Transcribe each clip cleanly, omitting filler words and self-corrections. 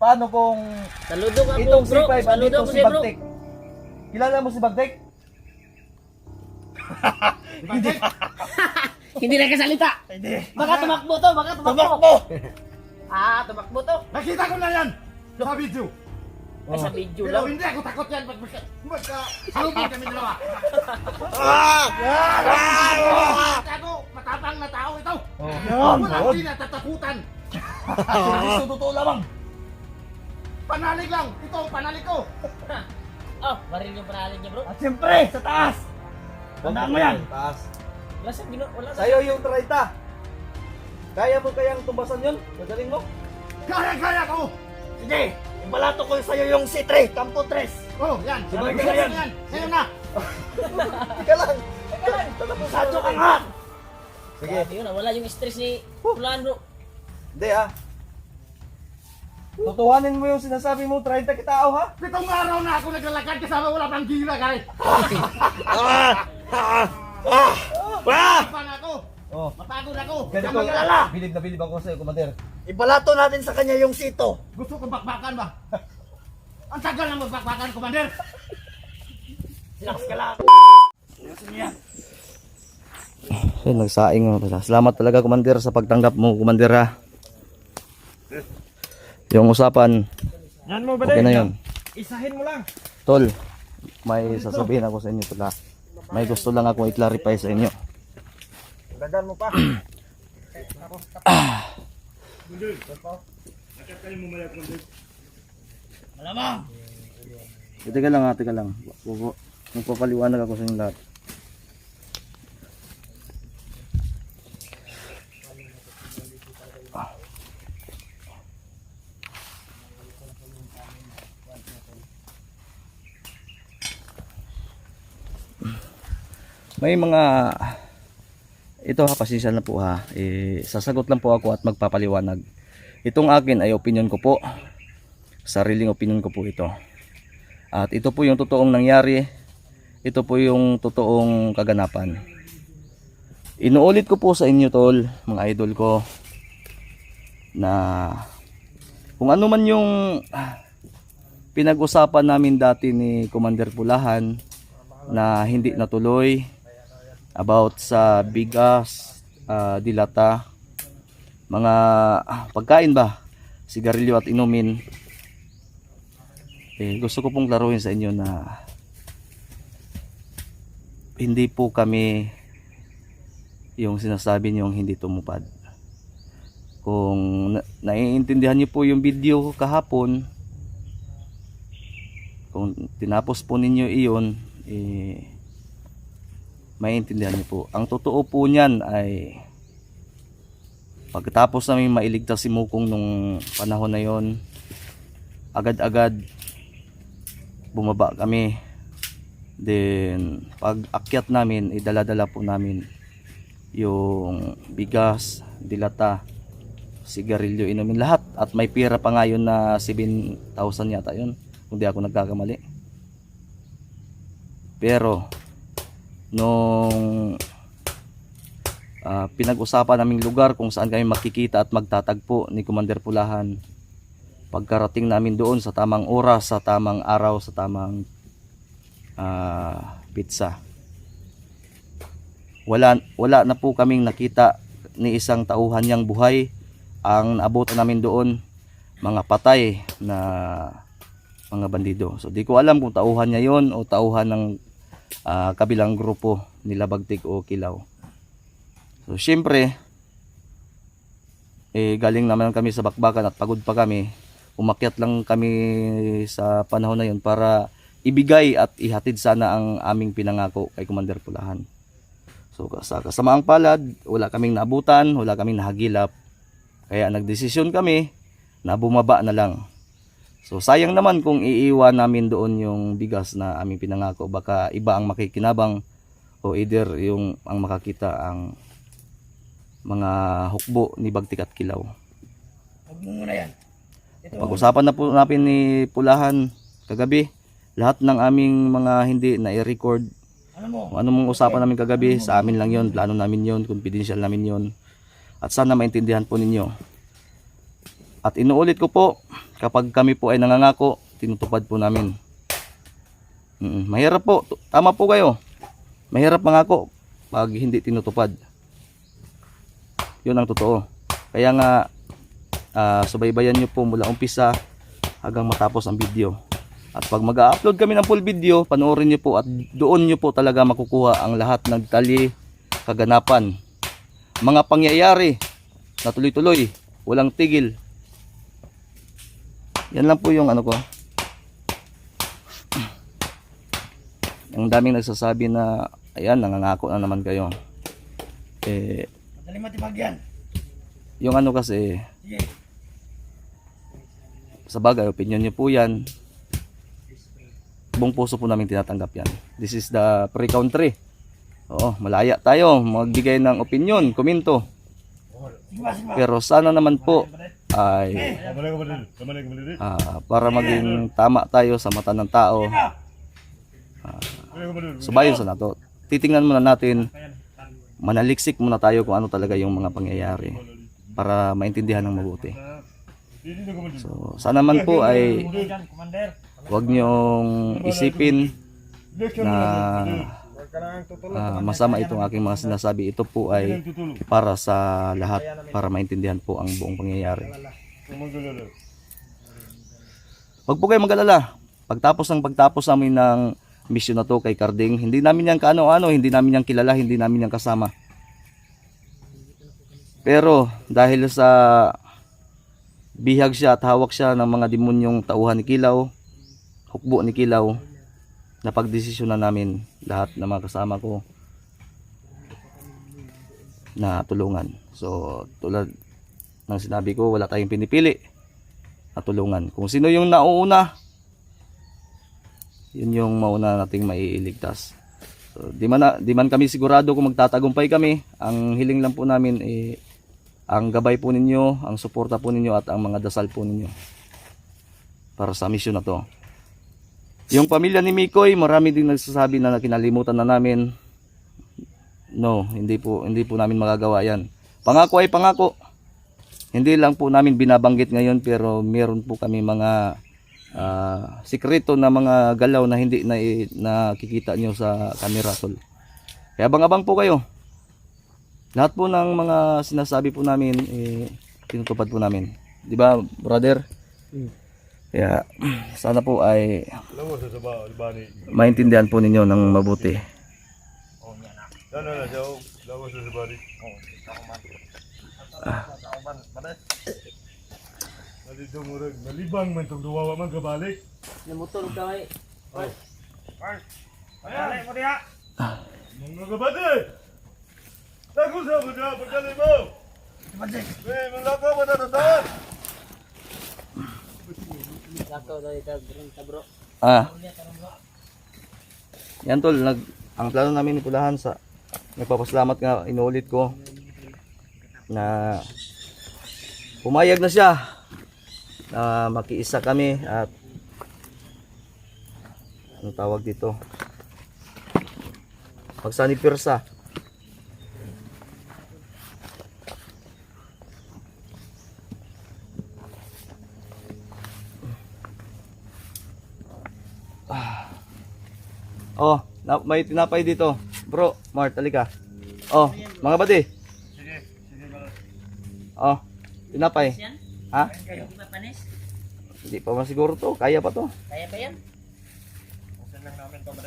paano kung Saludo ka po, itong si bro. Five, Saludo andito ko si sa'yo, bro. Bagtek? Kilala mo si Bagtek? Hindi. Hindi na kasalita. Hindi. Baka tumakbo to, baka tumakbo. Tumakbo! Tumakbo to. Nakita ko na yan sa video. Ay, sa video Pero lang. hindi ako takot yan pag salubin kami dalawa. Ako, matapang na tao ito. Yan! Wala hindi natatakutan. Seryoso, totoo lamang. Panalig lang. Ito, panalig ko. Oh, baril yung panalin niya, bro. At siyempre, sa taas! Tandaan mo yan! Taas. Wala sa wala sa. Sa'yo yung 30. Kaya mo kayang tumbasan yun? Magaling mo? Kaya ko. Sige! Ibalato ko sa'yo yung C3, Campo 3. Oh, yan. Diba, Sabi ko ganyan? yan. Sa'yo na. Ika lang! Tatapusadyo ka nga! Sige. Grabe yun, wala yung stress ni Pulan, bro. Hindi ah. Tutuhanin mo yung sinasabi mo, 30 kitao ha? 7 araw na ako naglalakad kasama wala pang gira, guys. Mapang ako. Oh. Mapagod ako. Ganito, Huwag kang mag-alala. bilib na bilib ako sa'yo, Commander. Ibalato natin sa kanya yung sito. Gusto kong bakbakan ba? Ang tagal na magbakbakan, Commander. Relax ka lang. So, nagsaing mo. Salamat talaga, Commander, sa pagtanggap mo, Commander ha. Yung usapan, Yan mo okay na yun. Isahin mo lang. Tol, may sasabihin ako sa inyo, tol ha. May gusto lang akong i-clarify sa inyo. Dagan mo pa. Malamang. Teka lang ha, teka lang. Magpapaliwanag ako sa inyo lahat. May mga ito ha, pasensya na po ha. Sasagot lang po ako at magpapaliwanag. Itong akin ay opinion ko po. Sariling opinion ko po ito. At ito po yung totoong nangyari. Ito po yung totoong kaganapan. Inuulit ko po sa inyo, tol, mga idol ko, na kung ano man yung pinag-usapan namin dati ni Commander Pulahan na hindi natuloy about sa bigas, dilata, mga pagkain ba, sigarilyo at inumin. Gusto ko pong klaruhin sa inyo na hindi po kami yung sinasabi niyong hindi tumupad. Kung naiintindihan niyo po yung video kahapon, kung tinapos po ninyo iyon, maiintindihan niyo po. Ang totoo po niyan ay pagkatapos namin mailigtas si Mukong nung panahon na yon, agad-agad bumaba kami. Then pag akyat namin, idala-dala po namin yung bigas, dilata, sigarilyo, inumin, lahat. At may pera pa nga yun na 7,000 yata yun, kung di ako nagkakamali. Pero nung pinag-usapan naming lugar kung saan kami makikita at magtatagpo ni Commander Pulahan, pagkarating namin doon sa tamang oras, sa tamang araw, sa tamang pizza, wala na po kaming nakita ni isang tauhan niyang buhay. Ang naabutan namin doon, mga patay na mga bandido. So di ko alam kung tauhan niya yon o tauhan ng kabilang grupo nila Bagtik o Kilaw. So syempre, galing naman kami sa bakbakan at pagod pa kami. Umakyat lang kami sa panahon na yon para ibigay at ihatid sana ang aming pinangako kay Commander Pulahan. So sa kasamaang palad, wala kaming naabutan, wala kaming nahagilap. Kaya nagdesisyon kami na bumaba na lang. So sayang naman kung iiwan namin doon yung bigas na aming pinangako. Baka iba ang makikinabang o either yung ang makakita ang mga hukbo ni Bagtik at Kilaw. Huwag mo muna yan. Pag-usapan na po namin ni Pulahan kagabi, lahat ng aming mga hindi na i-record, kung ano mong usapan namin kagabi, sa amin lang yon, plano namin yon, confidential namin yon. At sana maintindihan po ninyo. At inuulit ko po, kapag kami po ay nangangako, tinutupad po namin. Mahirap po, tama po kayo. Mahirap mangako pag hindi tinutupad. Yun ang totoo. Kaya nga, subaybayan nyo po mula umpisa hanggang matapos ang video. At pag mag-upload kami ng full video, panoorin nyo po at doon nyo po talaga makukuha ang lahat ng detalye, kaganapan, mga pangyayari na tuloy-tuloy, walang tigil. Yan lang po yung ano ko. Ang daming nagsasabi na ayan, nangangako na naman kayo. Madali matibag yan. Yung ano kasi, Sige. sa bagay, opinion nyo po yan. Buong puso po namin tinatanggap yan. This is the pre-country. Oo, malaya tayo magbigay ng opinion, komento. Sige ba, sige ba? Pero sana naman po ay para maging tama tayo sa mata ng tao. Subayon sa nato. Titingnan muna natin, manaliksik muna tayo kung ano talaga yung mga pangyayari para maintindihan ng mabuti. So, sana naman po ay huwag niyong isipin na masama itong aking mga sinasabi. Ito po ay para sa lahat, para maintindihan po ang buong pangyayari. Huwag po kayo mag-alala. Pagtapos namin ng mission na to kay Carding, hindi namin yan kaano-ano, hindi namin yan kilala, hindi namin yan kasama. Pero dahil sa bihag siya at hawak siya ng mga demonyong tauhan ni Kilaw, hukbo ni Kilaw, napagdesisyon na namin lahat ng mga kasama ko na tulungan. So tulad ng sinabi ko, wala tayong pinipili na tulungan. Kung sino yung nauuna, yun yung mauna nating maiiligtas. So, di man kami sigurado kung magtatagumpay kami. Ang hiling lang po namin ang gabay po ninyo, ang suporta po ninyo at ang mga dasal po ninyo para sa mission na to. Yung pamilya ni Mikoy, marami din nagsasabi na kinalimutan na namin. No, hindi po namin magagawa yan. Pangako ay pangako. Hindi lang po namin binabanggit ngayon, pero meron po kami mga sikreto na mga galaw na hindi na nakikita nyo sa camera, tol. Kaya abang-abang po kayo. Lahat po ng mga sinasabi po namin, tinutupad po namin. Di ba, brother? Kaya sana po ay maintindihan po ninyo ng mabuti. Nalibang man itong duwawa man kabalik. Namutol ka kay. Ayan, mo diya. Mga kabalik! Tago sa mga pagkalim mo! Madik. Mga ka ba natatahan? Lakaw daw ito bro. Yan tol, ang plano namin ni Pulahan sa nagpapasalamat nga, inuulit ko na pumayag na siya na makiisa kami at anong tawag dito, magsanipirsa. Oh, may tinapay dito. Bro, Mart, halika. Oh, mga badi. Oh, tinapay. Yan? Ha? Hindi pa panis? Hindi pa masiguro to. Kaya pa to. Kaya pa yan?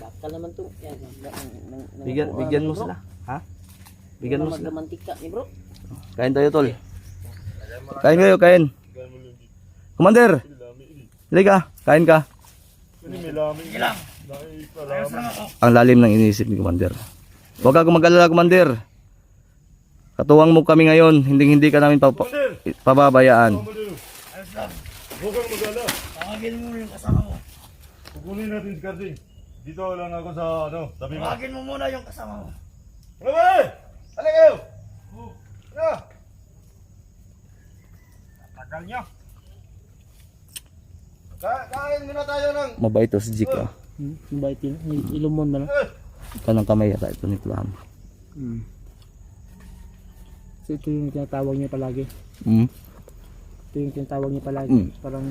Bakal naman to. Yan. Bigyan mo sila. Ha? Bigyan mo sila. Mantika ni bro. Kain tayo, tol. Kain kayo, kain. Commander. Halika, kain ka. Sige lang. Ayos lang ako. Ang lalim ng iniisip ni Commander. Huwag ka mag-alala, Commander. Katuwang mo kami ngayon. Hindi ka namin pababayaan. Ayos lang. Huwag kang mag-ala. Tawagin mo yung kasama mo. Kukunin natin si Carding. Dito lang ako sa tabi mo. Tawagin mo muna yung kasama mo. Rabay! Halika kayo! Halika! Tagal niya. Kain muna tayo ng... Mabait to si Jik. Ah. Mabait yun. Ilumon na lang. Kanang kamay yata ito ni Pulahan. So ito yung tinatawag niya palagi. Hmm? Ito Ito yung tinatawag niya palagi. Mm. Parang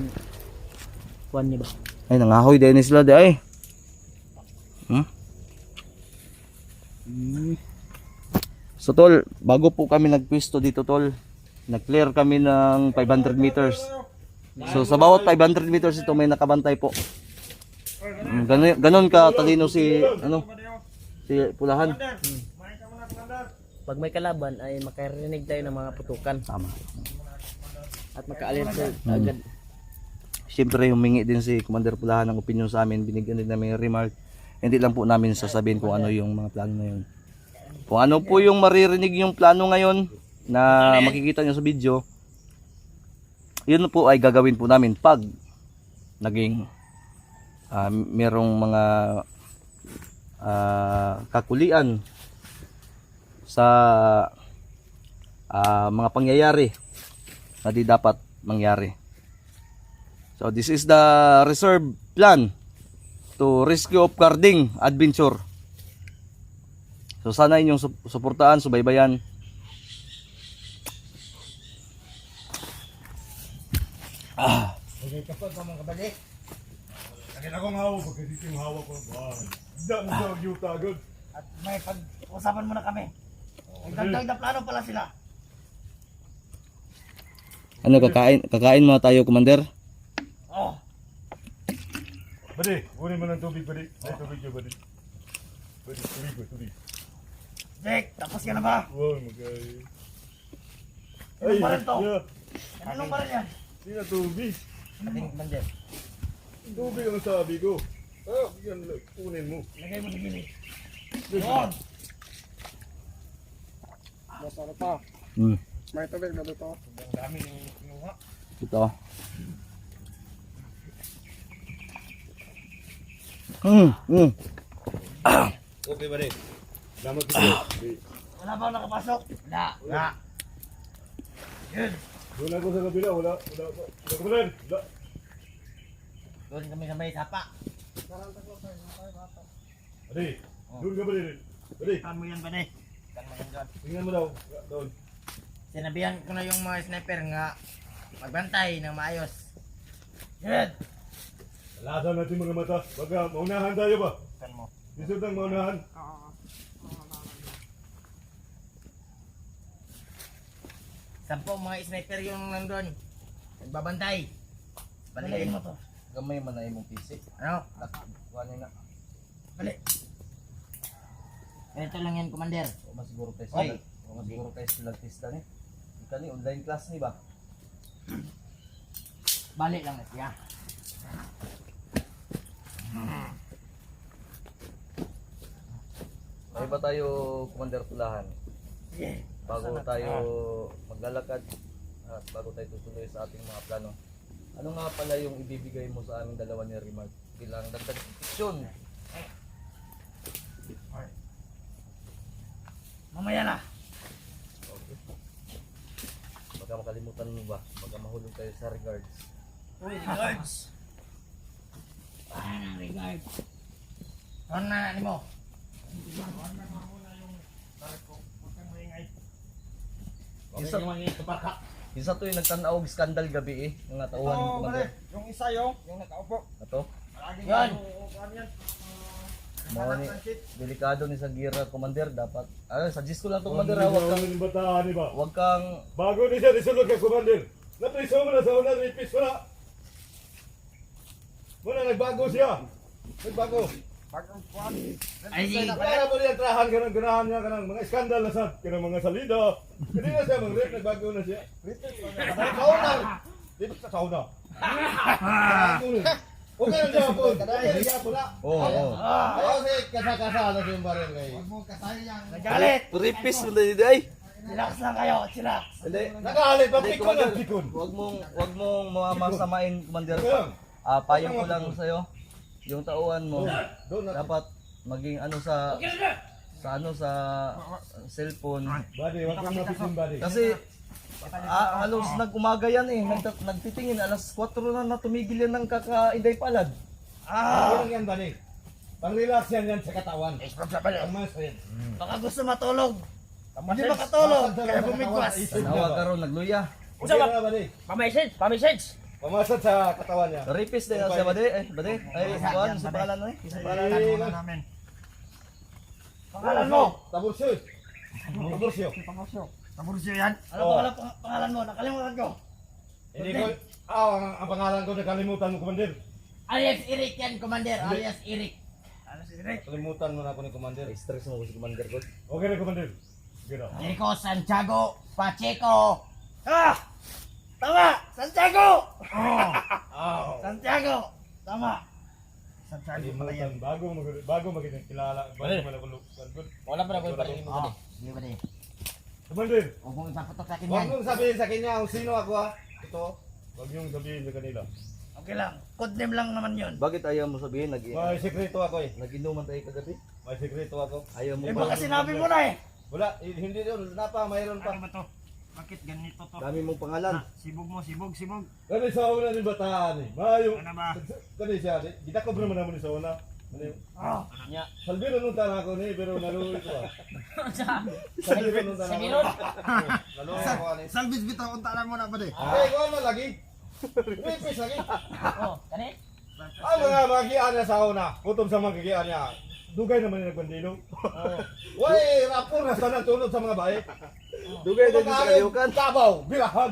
kuwan niya ba? Ay, nangahoy din sila di ay. Hmm? So tol, bago po kami nagpwesto dito tol, nag-clear kami ng 500 meters. So sa bawat 500 meters ito may nakabantay po. Ganon ka talino si si Pulahan. Pag may kalaban ay makarinig tayo ng mga putukan Tama. at maka-alert agad. Siyempre humingi din si Commander Pulahan ng opinion sa amin, binigyan din namin remark. Hindi lang po namin sasabihin kung ano yung mga plano ngayon. Kung ano po yung maririnig yung plano ngayon na makikita nyo sa video, yun po ay gagawin po namin pag naging merong mga kakulian sa mga pangyayari na di dapat mangyari. So this is the reserve plan to rescue of Carding adventure. So sana inyong suportahan, subaybayan. Okay, kapag ka mga kabalik. Sakit akong hawak, pagka dito yung hawak ko. Hindi mo daw yung tagod. At may pag-usapan muna kami. Nagdagdag na plano pala sila. Ano kakain muna tayo, Commander? Oh, Badi, kunin mo ng tubig, badi. Ay, tubig yun, badi. Badi, tubig ko, tubig. Jake, tapos ka na ba? Wow, magay. Anong pa rin to? yeah. Anong pa rin yan? Hindi na tubig. Ating manje. Tubig ang sabi ko. Yan, kunin mo. Lagay mo sa gilid. Yun. Masarap pa. May tubig na dito. Ang dami ng kinuha. Ito. Okay, badi. Salamat dito. Wala ba nakapasok? Wala. Wala. Yun. Doon ako sa kabila, wala. Wala. Doon kami sa may sapa. Badi, doon ka, badi. Badi, Saan mo yan ba ne? Saan mo yan doon? tingnan mo daw. Doon. Sinabihan ko na yung mga sniper nga magbantay ng maayos. Yun. Lasan natin mga mata. Baga, maunahan tayo ba? Saan mo? Isod ng maunahan. Sampo mga sniper yung nandun. Nagbabantay. Balikin mo to. Gamay man na imong PC. Ano? Kuha niya nga. Balik. Ganito lang yan, Commander. O masiguro tayo Oy. sila. O masiguro tayo sila tista ni. Ika ni online class ni ba? Balik lang na siya. May ba tayo, Commander Pulahan? Sige. Bago tayo maglalakad at bago tayo tutuloy sa ating mga plano. Ano nga pala yung ibibigay mo sa aming dalawa ni Remark bilang dagdag proteksyon? Mamaya na. Okay. Baka makalimutan mo ba? Baka mahulog tayo sa regards. Uy, regards. Ano regards? Ano na ni mo? Isa, isa to yung nagtanaw og skandal gabi yung natauhan ni Commander. Yung isa yung nakaupo. Ato? Yan. Mao ni delikado ni sa gira Commander dapat. Suggest ko lang to Commander, Wag wag kang kang bataan, di ba? wag kang Bago ni siya isulod ka, Commander. Napriso mo na sa una, nipis mo na. Muna, nagbago siya. Nagbago. Ay, sige. Para mo niya trahan ka ng ganahan niya ka ng mga skandal na sa ka ng mga salida. Hindi na siya mag-rip, nagbago na siya. Sauna. Dito sa sauna. Okay na siya po. Okay na siya po na. oo. Kasi kasa-kasa na siya yung baril ngayon. Nagalit. Ripis mo na dito ay. Relax lang kayo. Relax. Hindi. Nakahalit pa, Hindi, pikon Commander. ang pikon. Wag mong masamain Commander. Payo ko lang sa iyo. Yung tauhan mo Doon na. dapat maging ano sa cellphone. Buddy, wag kang mapisin, buddy. Kasi halos nag-umaga yan nagtitingin alas 4 na tumigil yan ng kaka-inday palad. Ano yan, buddy? Pang-relax yan sa katawan. Ang mas rin. Baka gusto matulog. Hindi makatulog. Kaya bumigwas. Nawag ka ron, nagluya. Okay na ba di? Pa-message. Pamasad sa katawan niya. Rapist din siya, bade. Bade. Ay, kuan sa pangalan no eh. Sa pangalan. namin. Pangalan mo? Tabursyo. Tabursyo. Tabursyo yan. Ano pangalan mo? Nakalimutan ko. Hindi ko, ang pangalan ko nakalimutan mo, Commander. Alias Eric yan, Commander. Alias Eric. Kalimutan mo na ako ni Commander. Stress mo si Commander ko. Okay na, Commander. Sige na. Jericho Santiago Pacheco. Tama! Santiago! Santiago. Tama. Kalimutan, bago magiging kilala. Bago malakulog. Wala pa na ko iparin mo ba? Hindi ba di? Commander, Huwag mong ipaputok sa akin huwag yan. mong sabihin sa kanya kung sino ako ha. Ito, huwag mong sabihin sa kanila. Okay lang. Codename lang naman yun. Bakit ayaw mo sabihin May sekreto ako eh. nag-inuman tayo kagabi? May sekreto ako. Ayaw mo Eh ba? baka sinabi mo na eh. Wala, hindi doon. Mayroon pa. Ano ba to? Bakit ganito to? Dami mong pangalan. Sibog mo, sibog. Kani sa una ni bataan eh. Mayo. Ano ba? Kani siya, kita ko naman naman sa una. Nya. Salbiro nung tara ko ni, pero naluwi ko ah. Salbiro nung tara ko. Sabiron? Naluwi ako ani. Salvis bitaw kung talan mo na ba di? Okay, ko ano lagi? Ripis lagi. Oh, kani? Ang mga magian niya sa una, kutob sa mga gigian niya. Dugay naman yung nagbandilo. Way, rapor na sana tunod sa mga bae. Dugay din sa kaliukan. Tabaw, birahan.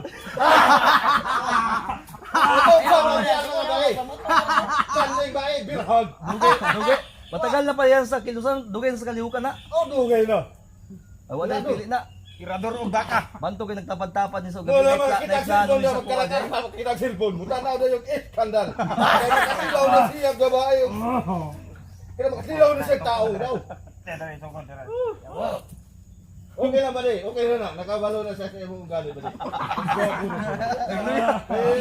Kutob sa mga gigian mga bae. Sanling bae, birahan. Dugay. Matagal na pa yan sa kilusan. Dugay na sa kaliukan na. O, dugay na. Wala yung pili na. Tirador o baka? Banto kayo nagtapad-tapad niya sa gabi. Wala man, kita Nagplano cellphone niya na sa kuwan eh. magkalakar, kita cellphone. Mutanaw na yung iskandal. Kaya makasilaw na siya babae. Kaya makasilaw na siya tao daw. Okay na ba di? Okay na. Nakabalo na siya sa iyong ugali ba di?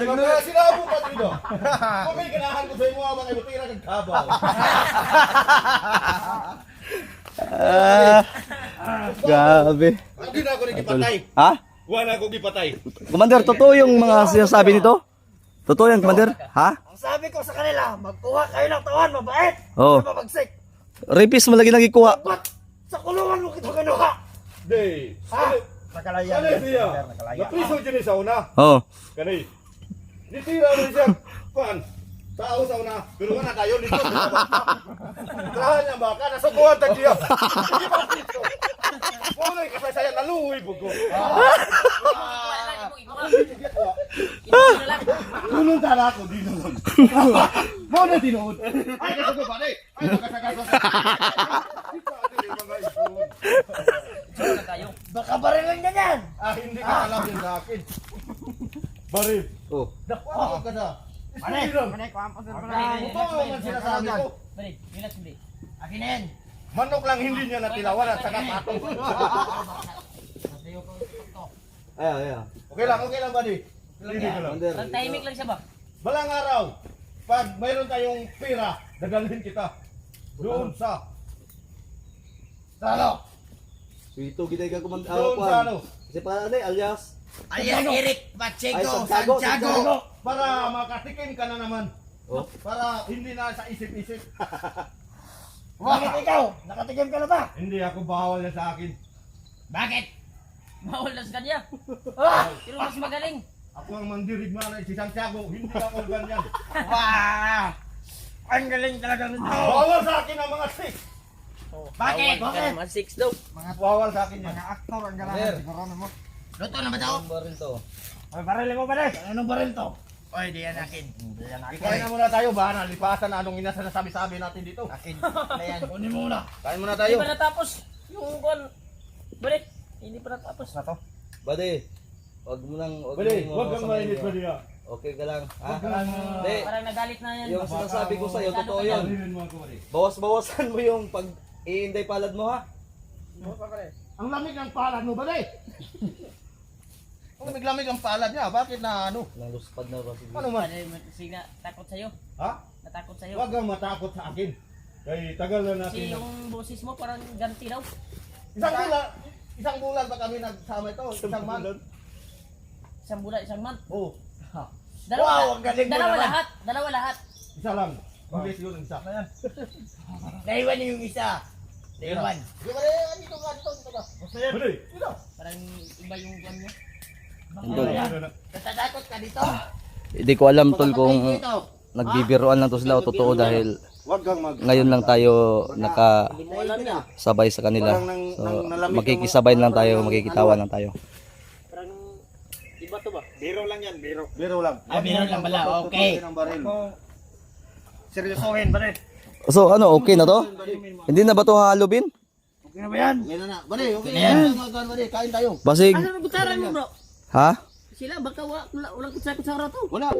Mga sinabo pa dito. Kung may ganahan ko sa imo mga ibutira kang kabaw. Grabe. Hindi na ako nagipatay. Ha? Wala ako gipatay. Commander, totoo yung mga sinasabi nito? Totoo yan, Commander? Ha? Ang sabi ko sa kanila, magkuha kayo ng tawan, mabait. Oo. Mabagsik. Rapist mo lagi nagikuha. Ba't sa kulungan mo kita kinuha? Di. Nakalaya. Ano siya? Napriso dyan sa una. Oo. Kani. Ditira mo siya. Kuan. Tao sa una. Pero wala tayo dito. Trahan niya baka. Nasukuhan ta siya. Wala yung kasasaya. Naluwi po ko. Tulong tala ko. Di noon. Mo na tinood. Ay, kasi ko ba di? Ay, magkasagasa. Baka barilan ka niyan. Hindi ka alam yun sa akin. Baril. Oh. Dakwa ka na. Istiram. Ito ang sinasabi ko. Balik, relax balik. Akin na yan. Manok lang hindi niya natilawan at saka patong. Ayan. Okay lang buddy. Hindi ko lang. Commander. Ang timing lang siya ba? Balang araw, pag mayroon tayong pera, dadalhin kita doon sa ano? Ito kita ka Commander. Doon sa ano? Kasi para ano alias. Alias Eric Ay, Pacheco Santiago, Santiago. Para makatikim ka na naman. Oh. Para hindi na sa isip-isip. Bakit ikaw? Nakatikim ka na ba? Hindi ako bawal yan sa akin. Bakit? Bawal na sa kanya. Pero mas magaling. Ako ang mandirigma na si Santiago, hindi ako ganyan. Wow! Ang galing talaga nito. Bawal sa akin ang mga six. Bakit? Mga 6 daw. Bawal sa akin yan. Aktor ang Commander. Luto na ba ito? Ang baril to. Baril mo ba Anong baril to? Oy, di yan akin. Di yan akin. Kain na muna tayo, baka nalipasan na anong inasabi-sabi natin dito. Akin. Ayan. Kunin mo muna. Kain muna Hindi tayo. pa natapos. Yung kon. Balik. Hindi pa natapos. Na to? Bade. Wag mo nang Bali, mo huwag kang samayin mainit yun. bali na. Okay ka lang. Ha? Huwag kang Hindi. Parang nagalit na yan. Yung sinasabi ko sa'yo, totoo yun. Alinin mo ako bali. Bawas-bawasan mo yung pag iinday palad mo ha. Ang lamig ng palad mo bali. Ang lamig ang palad niya, bakit na ano? Nang luspad na ba si Ano man? Sige, takot sa'yo. Ha? Natakot sa'yo. Huwag kang matakot sa akin. Kaya tagal na natin. Kasi yung boses mo parang ganti daw. Isang bulan pa kami nagsama ito, isang month. Isang bulan, isang month. Oh, Wow, ang galing mo Dalawa naman. lahat. Dalawa lahat. isa lang. Mabilis yun ang isa. Naiwan niyo yung isa. Naiwan. Di ba dito ka. Bali, Parang iba yung kwan niya. Tol. Natatakot ka dito? Hindi ko alam tol kung nagbibiroan lang to sila o totoo dahil Wag kang mag... ngayon lang tayo nakasabay sa kanila. So, makikisabay lang tayo, makikitawa lang tayo. Biro lang yan, biro. Biro lang pala, okay. Seryosohin ba rin? So ano, okay na to? Hindi na ba to halubin? Okay na ba yan? Okay na yan. Kain tayo. Basig. Ano butaran mo bro? Ha? Sila baka walang kutsara to. Wala.